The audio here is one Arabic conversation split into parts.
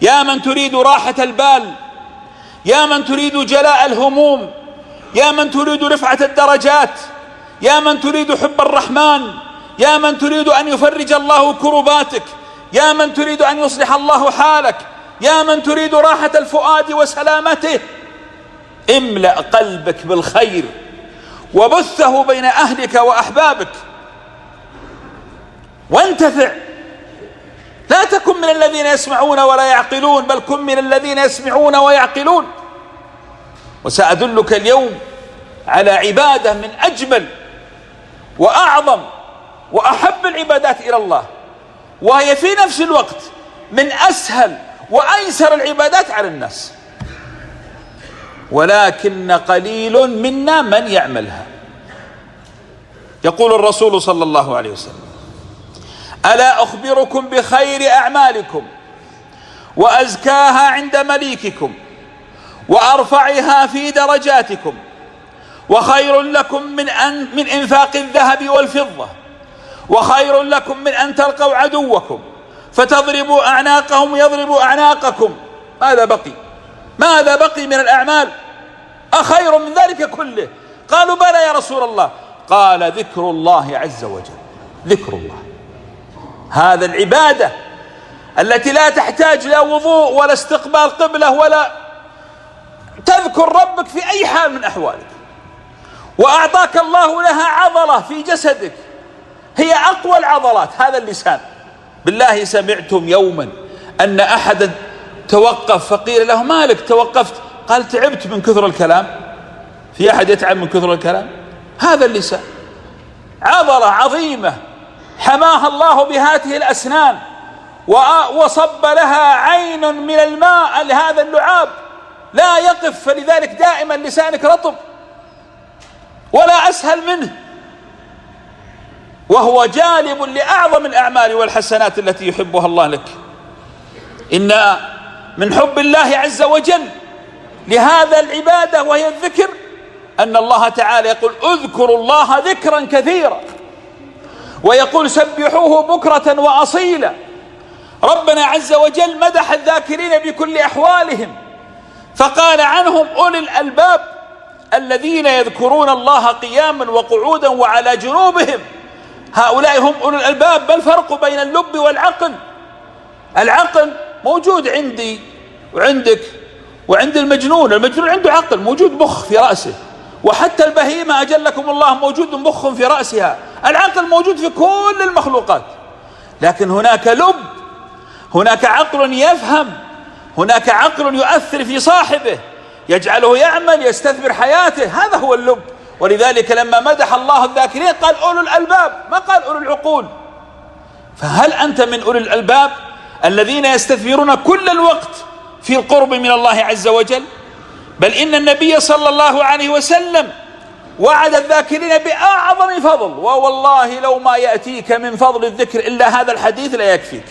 يا من تريد راحة البال، يا من تريد جلاء الهموم، يا من تريد رفعة الدرجات، يا من تريد حب الرحمن، يا من تريد أن يفرج الله كرباتك، يا من تريد أن يصلح الله حالك، يا من تريد راحة الفؤاد وسلامته، املأ قلبك بالخير وبثه بين أهلك وأحبابك وانتفع. لا تكن من الذين يسمعون ولا يعقلون، بل كن من الذين يسمعون ويعقلون. وسأدلك اليوم على عبادة من أجمل وأعظم وأحب العبادات إلى الله، وهي في نفس الوقت من أسهل وأيسر العبادات على الناس، ولكن قليل منا من يعملها. يقول الرسول صلى الله عليه وسلم: ألا أخبركم بخير أعمالكم وأزكاها عند مليككم وأرفعها في درجاتكم وخير لكم من إنفاق الذهب والفضة، وخير لكم من أن تلقوا عدوكم فتضربوا أعناقهم ويضربوا أعناقكم. ماذا بقي من الأعمال؟ أخير من ذلك كله؟ قالوا: بلى يا رسول الله. قال: ذكر الله عز وجل. ذكر الله، هذا العبادة التي لا تحتاج لا وضوء ولا استقبال قبلة، ولا تذكر ربك في أي حال من أحوالك، وأعطاك الله لها عضلة في جسدك هي أقوى العضلات، هذا اللسان. بالله سمعتم يوما أن أحدا توقف فقيل له: مالك توقفت؟ قال: تعبت من كثر الكلام. في أحد يتعب من كثر الكلام؟ هذا اللسان عضلة عظيمة حماها الله بهاته الأسنان، وصب لها عين من الماء لهذا اللعاب لا يقف، فلذلك دائما لسانك رطب ولا أسهل منه، وهو جالب لأعظم الأعمال والحسنات التي يحبها الله لك. إن من حب الله عز وجل لهذا العبادة وهي الذكر أن الله تعالى يقول: اذكروا الله ذكرا كثيرا، ويقول: سبحوه بكرة وأصيلا. ربنا عز وجل مدح الذاكرين بكل أحوالهم، فقال عنهم: أولي الألباب الذين يذكرون الله قياما وقعودا وعلى جنوبهم. هؤلاء هم أولي الألباب. ما الفرق بين اللب والعقل؟ العقل موجود عندي وعندك وعند المجنون. المجنون عنده عقل، موجود مخ في رأسه، وحتى البهيمة أجلكم الله موجود مخ في رأسها. العقل موجود في كل المخلوقات، لكن هناك لب، هناك عقل يفهم، هناك عقل يؤثر في صاحبه يجعله يعمل يستثمر حياته، هذا هو اللب. ولذلك لما مدح الله الذاكرين قال: أولو الألباب، ما قال أولو العقول. فهل أنت من أولي الألباب الذين يستثمرون كل الوقت في القرب من الله عز وجل؟ بل إن النبي صلى الله عليه وسلم وعد الذاكرين بأعظم فضل، ووالله لو ما يأتيك من فضل الذكر إلا هذا الحديث لا يكفيك.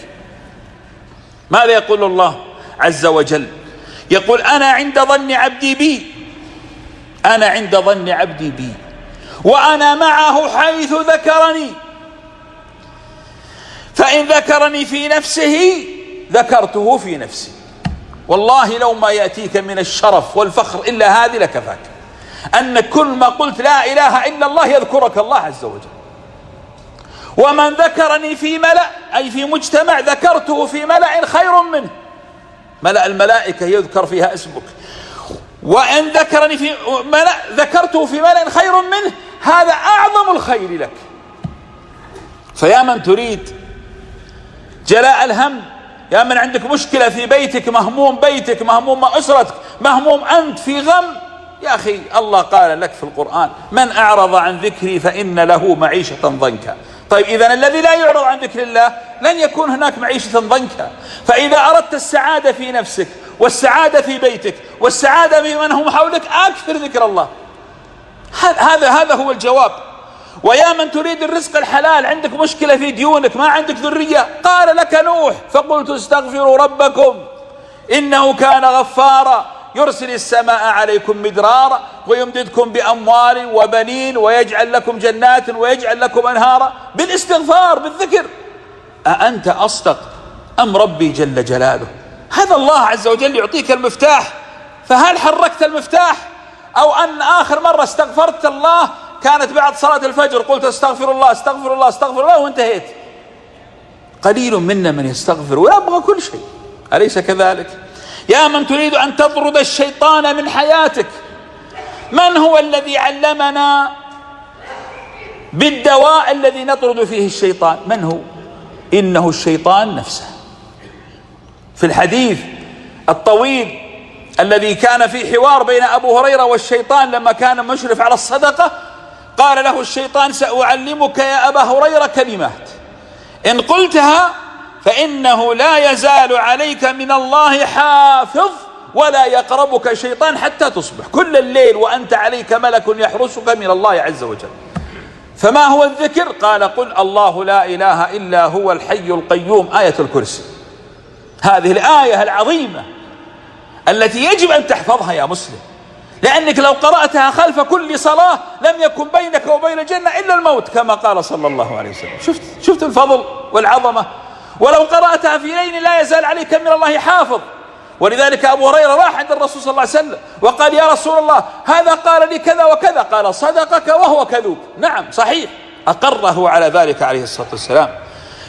ماذا يقول الله عز وجل؟ يقول: أنا عند ظن عبدي بي، أنا عند ظن عبدي بي وأنا معه حيث ذكرني، فإن ذكرني في نفسه ذكرته في نفسي. والله لو ما يأتيك من الشرف والفخر إلا هذه لكفاك، أن كل ما قلت لا إله إلا الله يذكرك الله عز وجل. ومن ذكرني في ملأ أي في مجتمع ذكرته في ملأ خير منه، ملأ الملائكة يذكر فيها اسمك، وإن ذكرني في ملأ ذكرته في ملأ خير منه، هذا أعظم الخير لك. فيا من تريد جلاء الهم، يا من عندك مشكلة في بيتك، مهموم بيتك، مهموم أسرتك، مهموم أنت في غم، يا أخي الله قال لك في القرآن: من أعرض عن ذكري فإن له معيشة ضنكا. طيب إذن الذي لا يعرض عن ذكر الله لن يكون هناك معيشة ضنكا. فإذا أردت السعادة في نفسك والسعادة في بيتك والسعادة في من هم حولك، أكثر ذكر الله. هذا هو الجواب. ويا من تريد الرزق الحلال، عندك مشكلة في ديونك، ما عندك ذرية، قال لك نوح: فقلت استغفروا ربكم إنه كان غفارا يرسل السماء عليكم مدرارا ويمددكم بأموال وبنين ويجعل لكم جنات ويجعل لكم أنهارا، بالاستغفار بالذكر. أأنت أصدق أم ربي جل جلاله؟ كان الله عز وجل يعطيك المفتاح، فهل حركت المفتاح؟ أو أن آخر مرة استغفرت الله كانت بعد صلاة الفجر قلت استغفر الله استغفر الله استغفر الله وانتهيت؟ قليل منا من يستغفر ويبغى كل شيء، أليس كذلك؟ يا من تريد أن تطرد الشيطان من حياتك، من هو الذي علمنا بالدواء الذي نطرد فيه الشيطان؟ من هو؟ إنه الشيطان نفسه. في الحديث الطويل الذي كان في حوار بين أبو هريرة والشيطان لما كان مشرف على الصدقة، قال له الشيطان: سأعلمك يا أبا هريرة كلمات إن قلتها فإنه لا يزال عليك من الله حافظ ولا يقربك شيطان حتى تصبح، كل الليل وأنت عليك ملك يحرسك من الله عز وجل. فما هو الذكر؟ قال: قل الله لا إله إلا هو الحي القيوم، آية الكرسي. هذه الآية العظيمة التي يجب أن تحفظها يا مسلم، لأنك لو قرأتها خلف كل صلاة لم يكن بينك وبين الجنة إلا الموت كما قال صلى الله عليه وسلم. شفت الفضل والعظمة. ولو قرأتها في ليل لا يزال عليك من الله حافظ. ولذلك أبو هريرة راح عند الرسول صلى الله عليه وسلم وقال: يا رسول الله هذا قال لي كذا وكذا. قال: صدقك وهو كذوب. نعم صحيح، أقره على ذلك عليه الصلاة والسلام.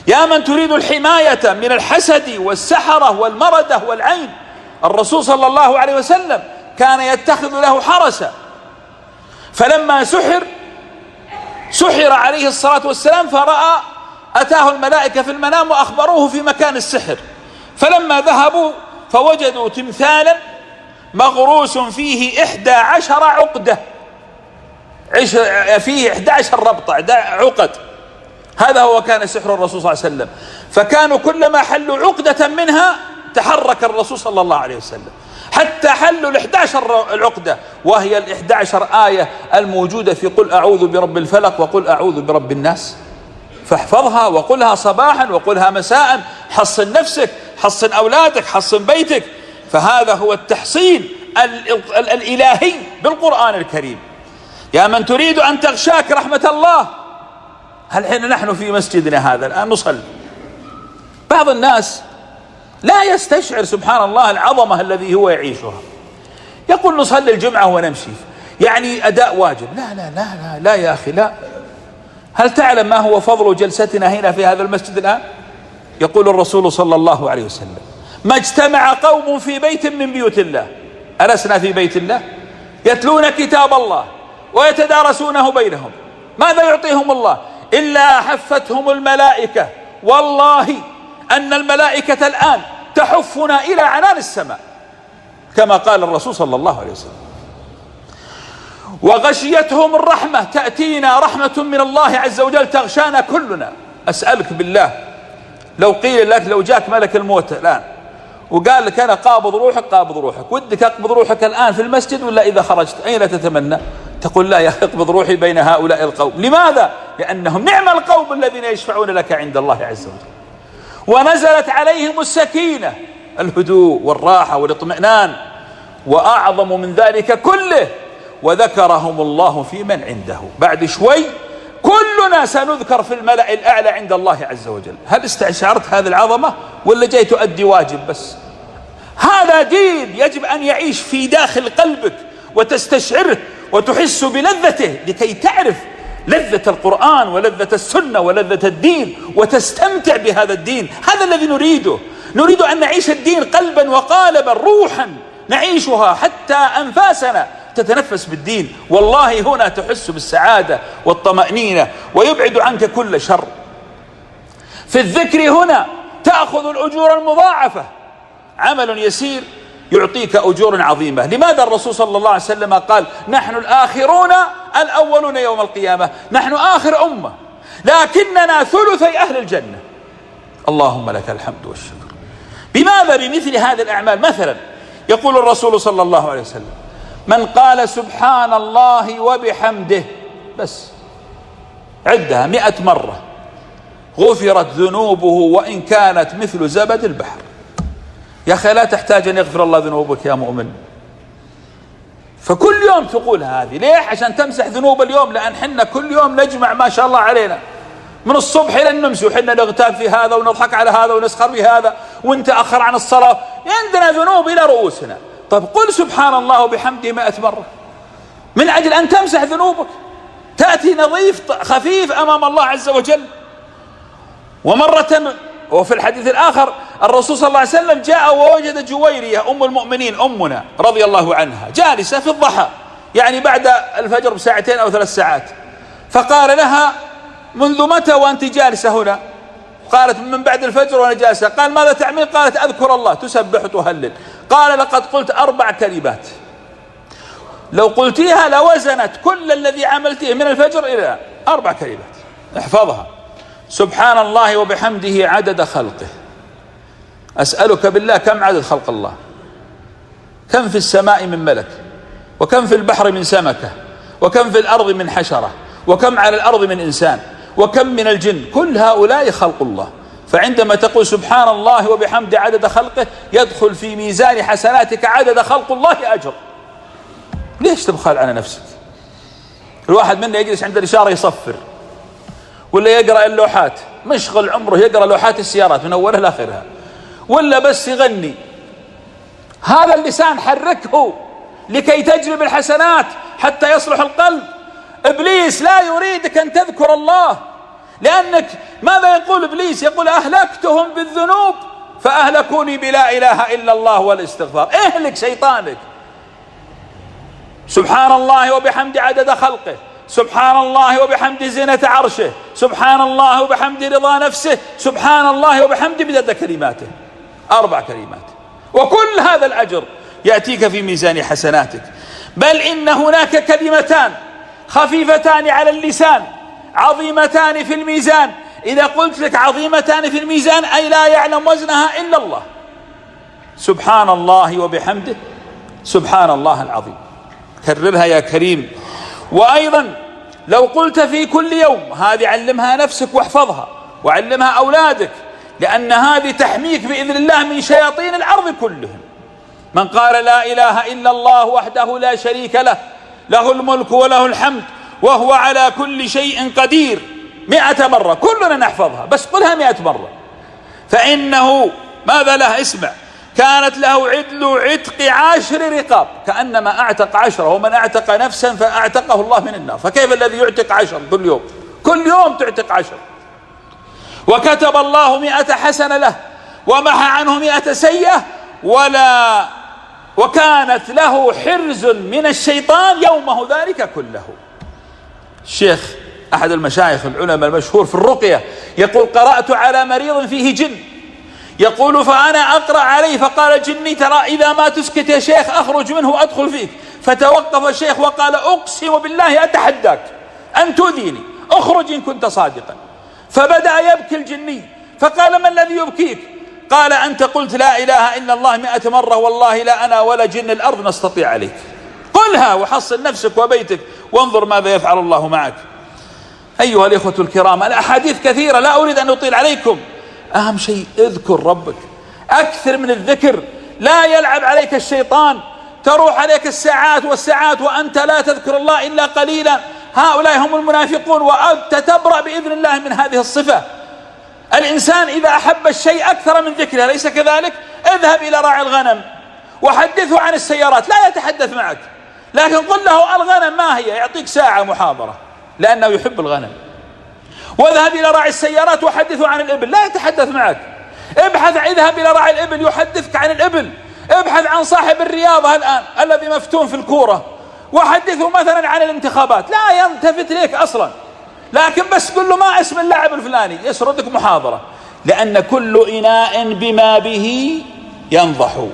يا من تريد الحماية من الحسد والسحرة والمردة والعين، الرسول صلى الله عليه وسلم كان يتخذ له حرسا، فلما سحر عليه الصلاة والسلام فرأى أتاه الملائكة في المنام وأخبروه في مكان السحر، فلما ذهبوا فوجدوا تمثالا مغروس فيه 11 عقدة، فيه 11 ربطة عقد. هذا هو كان سحر الرسول صلى الله عليه وسلم، فكانوا كلما حلوا عقدة منها تحرك الرسول صلى الله عليه وسلم حتى حلوا 11 العقدة، وهي 11 آية الموجودة في قل أعوذ برب الفلق وقل أعوذ برب الناس. فاحفظها وقلها صباحا وقلها مساء، حصن نفسك، حصن أولادك، حصن بيتك. فهذا هو التحصين الإلهي بالقرآن الكريم. يا من تريد أن تغشاك رحمة الله، هل حين نحن في مسجدنا هذا الآن نصلي، بعض الناس لا يستشعر سبحان الله العظمة الذي هو يعيشها، يقول نصلي الجمعة ونمشي، يعني أداء واجب. لا لا لا لا, لا يا أخي لا. هل تعلم ما هو فضل جلستنا هنا في هذا المسجد الآن؟ يقول الرسول صلى الله عليه وسلم: ما اجتمع قوم في بيت من بيوت الله، ألسنا في بيت الله، يتلون كتاب الله ويتدارسونه بينهم، ماذا يعطيهم الله؟ إلا حفتهم الملائكة. والله أن الملائكة الآن تحفنا إلى عنان السماء كما قال الرسول صلى الله عليه وسلم. وغشيتهم الرحمة، تأتينا رحمة من الله عز وجل تغشانا كلنا. أسألك بالله، لو قيل لك، لو جاك ملك الموت الآن وقال لك أنا قابض روحك، قابض روحك، ودك أقبض روحك الآن في المسجد ولا إذا خرجت؟ أين تتمنى؟ تقول لا يا أخي اقبض روحي بين هؤلاء القوم. لماذا؟ لأنهم نعم القوم الذين يشفعون لك عند الله عز وجل. ونزلت عليهم السكينة، الهدوء والراحة والاطمئنان، وأعظم من ذلك كله وذكرهم الله في من عنده. بعد شوي كلنا سنذكر في الملأ الأعلى عند الله عز وجل. هل استشعرت هذه العظمة ولا جاي تؤدي واجب بس؟ هذا دين يجب أن يعيش في داخل قلبك وتستشعره وتحس بلذته لكي تعرف لذة القرآن ولذة السنة ولذة الدين وتستمتع بهذا الدين. هذا الذي نريده. نريد أن نعيش الدين قلبا وقالبا، روحا نعيشها حتى أنفاسنا تتنفس بالدين. والله هنا تحس بالسعادة والطمأنينة ويبعد عنك كل شر. في الذكر هنا تأخذ الأجور المضاعفة، عمل يسير يعطيك أجور عظيمة. لماذا الرسول صلى الله عليه وسلم قال نحن الآخرون الأولون يوم القيامة؟ نحن آخر أمة لكننا ثلثي أهل الجنة. اللهم لك الحمد والشكر. بماذا؟ بمثل هذه الأعمال. مثلا يقول الرسول صلى الله عليه وسلم: من قال سبحان الله وبحمده، بس عدها 100 مرة، غفرت ذنوبه وإن كانت مثل زبد البحر. يا أخي لا تحتاج أن يغفر الله ذنوبك يا مؤمن، فكل يوم تقول هذه. ليه؟ عشان تمسح ذنوب اليوم، لأن حنا كل يوم نجمع ما شاء الله علينا من الصبح إلى النمس، وحنا نغتاب في هذا ونضحك على هذا ونسخر بهذا، وانت أخر عن الصلاة. عندنا ذنوب إلى رؤوسنا. طيب قل سبحان الله وبحمده 100 مرة من أجل أن تمسح ذنوبك، تأتي نظيف خفيف أمام الله عز وجل. ومرة وفي الحديث الآخر الرسول صلى الله عليه وسلم جاء ووجد جويرية أم المؤمنين أمنا رضي الله عنها جالسة في الضحى، يعني بعد الفجر بساعتين أو 3 ساعات، فقال لها منذ متى وأنت جالسة هنا؟ قالت من بعد الفجر وأنا جالسة. قال ماذا تعمل؟ قالت أذكر الله، تسبح وتهلل. قال لقد قلت 4 كلمات لو قلتيها لوزنت كل الذي عملته من الفجر إلى 4 كلمات. احفظها: سبحان الله وبحمده عدد خلقه. أسألك بالله كم عدد خلق الله؟ كم في السماء من ملك، وكم في البحر من سمكة، وكم في الأرض من حشرة، وكم على الأرض من إنسان، وكم من الجن؟ كل هؤلاء خلق الله. فعندما تقول سبحان الله وبحمده عدد خلقه يدخل في ميزان حسناتك عدد خلق الله أجر. ليش تبخل على نفسك؟ الواحد منا يجلس عند الإشارة يصفر، ولا يقرأ اللوحات، مشغل عمره يقرأ لوحات السيارات من أولها لآخرها، ولا بس يغني. هذا اللسان حركه لكي تجلب الحسنات حتى يصلح القلب. إبليس لا يريدك أن تذكر الله، لأنك ماذا يقول إبليس؟ يقول أهلكتهم بالذنوب فأهلكوني بلا إله إلا الله والاستغفار. اهلك شيطانك. سبحان الله وبحمده عدد خلقه، سبحان الله وبحمده زينة عرشه، سبحان الله وبحمده رضا نفسه، سبحان الله وبحمده بدد كلماته، 4 كلمات. وكل هذا الأجر يأتيك في ميزان حسناتك. بل إن هناك كلمتان خفيفتان على اللسان عظيمتان في الميزان. إذا قلت لك عظيمتان في الميزان أي لا يعلم وزنها إلا الله. سبحان الله وبحمده سبحان الله العظيم. كررها يا كريم. وأيضا لو قلت في كل يوم، هذه علمها نفسك واحفظها وعلمها أولادك، لأن هذه تحميك بإذن الله من شياطين الأرض كلهم. من قال لا إله إلا الله وحده لا شريك له، له الملك وله الحمد وهو على كل شيء قدير 100 مرة، كلنا نحفظها، بس قلها 100 مرة. فإنه ماذا له؟ اسمع: كانت له عدل عتق 10 رقاب، كأنما أعتق 10، ومن أعتق نفسا فأعتقه الله من النار. فكيف الذي يعتق 10 كل يوم؟ كل يوم تعتق 10. وكتب الله 100 حسنة له ومحى عنه 100 سيئة، وكانت له حرز من الشيطان يومه ذلك كله. الشيخ أحد المشايخ العلماء المشهور في الرقية يقول: قرأت على مريض فيه جن، يقول فأنا أقرأ عليه فقال جني: ترى إذا ما تسكت يا شيخ أخرج منه وأدخل فيك. فتوقف الشيخ وقال: أقسم بالله أتحداك أن تؤذيني، أخرج إن كنت صادقا. فبدأ يبكي الجني، فقال: ما الذي يبكيك؟ قال: أنت قلت لا إله إلا الله 100 مرة، والله لا أنا ولا جن الأرض نستطيع عليك. قلها وحصن نفسك وبيتك وانظر ماذا يفعل الله معك. أيها الإخوة الكرام، الأحاديث كثيرة لا أريد أن أطيل عليكم. أهم شيء اذكر ربك، أكثر من الذكر، لا يلعب عليك الشيطان. تروح عليك الساعات والساعات وأنت لا تذكر الله إلا قليلا. هؤلاء هم المنافقون، وأنت تبرأ بإذن الله من هذه الصفة. الإنسان إذا أحب الشيء أكثر من ذكره، أليس كذلك؟ اذهب إلى راعي الغنم وحدثه عن السيارات، لا يتحدث معك، لكن قل له الغنم ما هي، يعطيك ساعة محاضرة لأنه يحب الغنم. واذهب إلى راعي السيارات وحدثه عن الإبل، لا يتحدث معك. اذهب إلى راعي الإبل يحدثك عن الإبل. ابحث عن صاحب الرياضة الآن الذي مفتون في الكورة وحدثه مثلا عن الانتخابات، لا يلتفت ليك أصلا، لكن بس قل له ما اسم اللاعب الفلاني، يسردك محاضرة. لأن كل إناء بما به ينضح،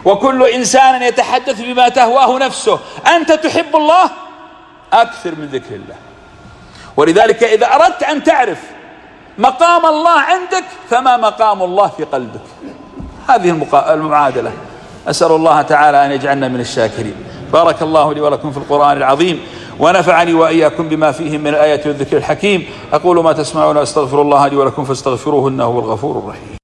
وكل إنسان يتحدث بما تهواه نفسه. أنت تحب الله، أكثر من ذكر الله. ولذلك إذا أردت أن تعرف مقام الله عندك فما مقام الله في قلبك. هذه المعادلة. أسأل الله تعالى أن يجعلنا من الشاكرين. بارك الله لي ولكم في القرآن العظيم، ونفعني وإياكم بما فيه من الآيات والذكر الحكيم. أقول ما تسمعون، أستغفر الله لي ولكم فاستغفروه إنه هو الغفور الرحيم.